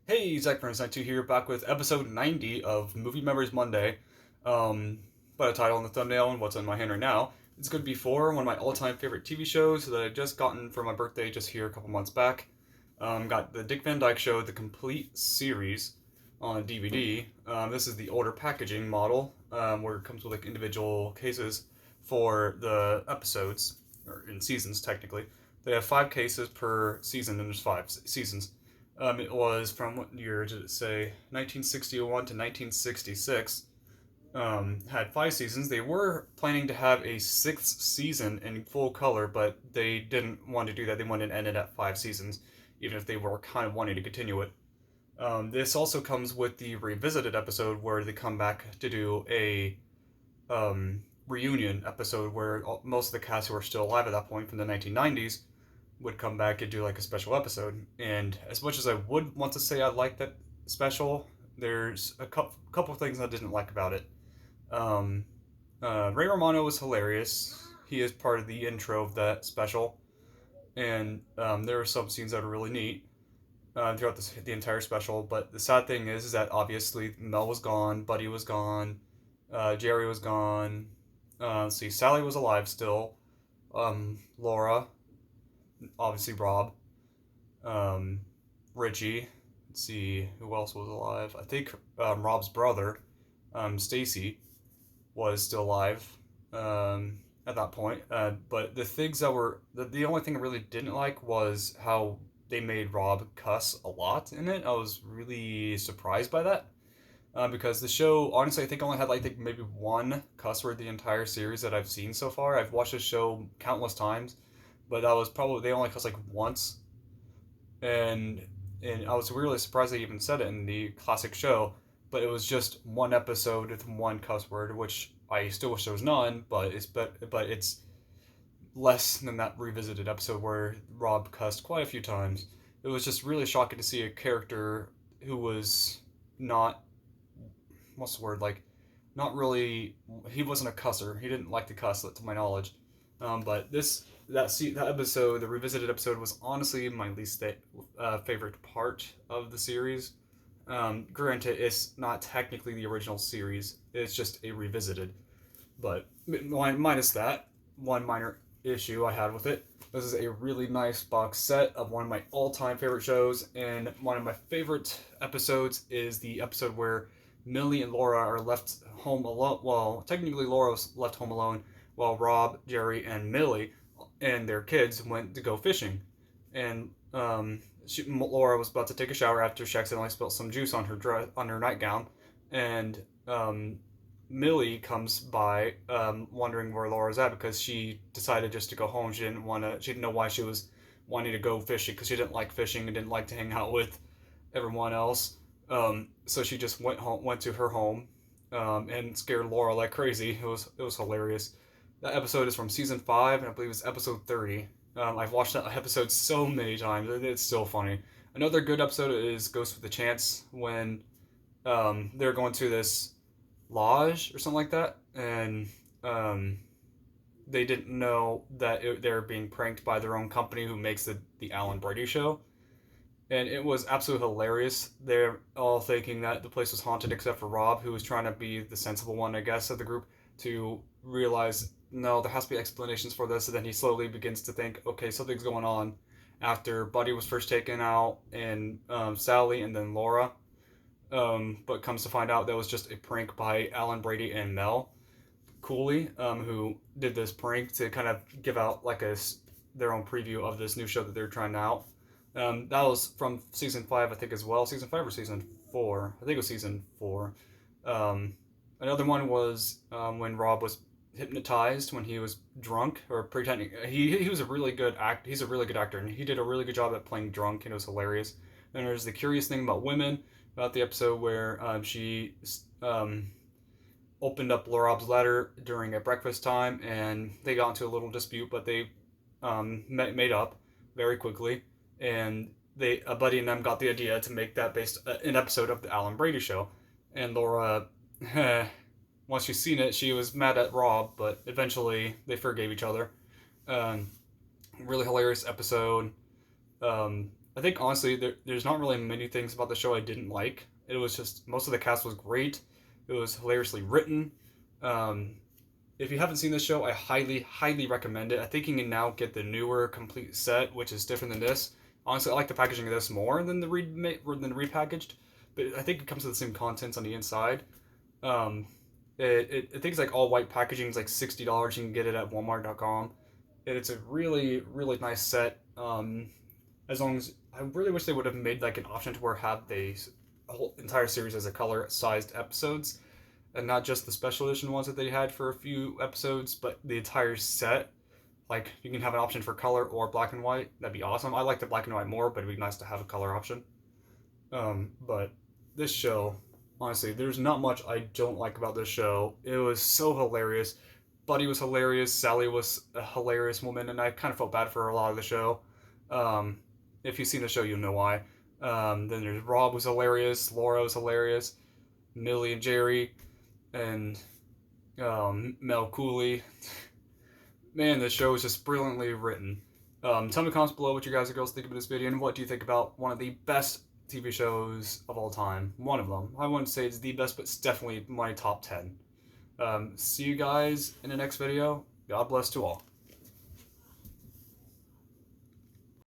Hey, Zach Burns 92 here, back with episode 90 of Movie Memories Monday. By the title and the thumbnail and what's in my hand right now, it's going to be for one of my all-time favorite TV shows that I just gotten for my birthday just here a couple months back. Got the Dick Van Dyke Show, the complete series on DVD. This is the older packaging model, where it comes with like individual cases for the episodes, or in seasons technically. They have 5 cases per season, and there's 5 seasons. It was from what year did it say? 1961 to 1966. Had 5 seasons. They were planning to have a 6th season in full color, but they didn't want to do that. They wanted to end it at 5 seasons, even if they were kind of wanting to continue it. This also comes with the revisited episode where they come back to do a reunion episode where most of the cast who are still alive at that point from the 1990s would come back and do like a special episode. And as much as I would want to say I like that special, there's a couple of things I didn't like about it. Um, Ray Romano was hilarious. He is part of the intro of that special, and there are some scenes that are really neat throughout the entire special. But the sad thing is that obviously Mel was gone, Buddy was gone, Jerry was gone. See, Sally was alive still. Laura, obviously Rob, um, Richie. Let's see who else was alive. I think Rob's brother, Stacy, was still alive at that point. But the things that were the only thing I really didn't like was how they made Rob cuss a lot in it. I was really surprised by that. Because the show, honestly, I think only had like maybe one cuss word the entire series that I've seen so far. I've watched the show countless times, but that was probably they only cussed like once, and I was really surprised they even said it in the classic show. But it was just one episode with one cuss word, which I still wish there was none. But it's less than that revisited episode where Rob cussed quite a few times. It was just really shocking to see a character who was not what's the word like not really he wasn't a cusser. He didn't like to cuss, to my knowledge. But that episode, the revisited episode, was honestly my least favorite part of the series. Granted, it's not technically the original series; it's just a revisited. But minus that one minor issue I had with it, this is a really nice box set of one of my all-time favorite shows, and one of my favorite episodes is the episode where Millie and Laura are left home alone. Well, technically Laura was left home alone while Rob, Jerry, and Millie and their kids went to go fishing. And Laura was about to take a shower after she accidentally spilled some juice on her nightgown, and Millie comes by, wondering where Laura's at because she decided just to go home. She didn't want to. She didn't know why she was wanting to go fishing because she didn't like fishing and didn't like to hang out with everyone else. So she just went to her home, and scared Laura like crazy. It was hilarious. That episode is from season 5, and I believe it's episode 30. I've watched that episode so many times. It's still funny. Another good episode is Ghost with a Chance when they're going to this lodge or something like that, and they didn't know that they're being pranked by their own company who makes the Alan Brady show. And it was absolutely hilarious. They're all thinking that the place was haunted except for Rob, who was trying to be the sensible one, I guess, of the group, to realize, no, there has to be explanations for this. And then he slowly begins to think, okay, something's going on. After Buddy was first taken out, and Sally, and then Laura. But comes to find out that was just a prank by Alan Brady and Mel Cooley, who did this prank to kind of give out like their own preview of this new show that they're trying out. That was from season 5, I think, as well. Season 5 or season 4? I think it was season 4. Another one was when Rob was hypnotized when he was drunk or pretending. He was a really good He's a really good actor, and he did a really good job at playing drunk, and it was hilarious. And there's the curious thing about women about the episode where she opened up Rob's letter during a breakfast time, and they got into a little dispute, but they made up very quickly, and Buddy and them got the idea to make that based an episode of the Alan Brady show. And Laura, once she's seen it, she was mad at Rob, but eventually they forgave each other. Really hilarious episode. I think honestly, there's not really many things about the show I didn't like. It was just most of the cast was great. It was hilariously written. Um, if you haven't seen this show, I highly recommend it. I think you can now get the newer complete set, which is different than this. Honestly, I like the packaging of this more than the repackaged, but I think it comes with the same contents on the inside. Um, I think it's like all white packaging. It's like $60. You can get it at Walmart.com. And it's a really nice set. As long as I really wish they would have made like an option to where have the whole entire series as a color sized episodes, and not just the special edition ones that they had for a few episodes, but the entire set. Like you can have an option for color or black and white. That'd be awesome. I like the black and white more, but it'd be nice to have a color option. But this show, honestly, there's not much I don't like about this show. It was so hilarious. Buddy was hilarious. Sally was a hilarious woman, and I kind of felt bad for her a lot of the show. Um, if you've seen the show, you'll know why. Then there's Rob was hilarious. Laura was hilarious. Millie and Jerry, and Mel Cooley. Man, this show is just brilliantly written. Tell me in the comments below what you guys and girls think about this video, and what do you think about one of the best TV shows of all time. One of them. I wouldn't say it's the best, but it's definitely my top 10. See you guys in the next video. God bless to all.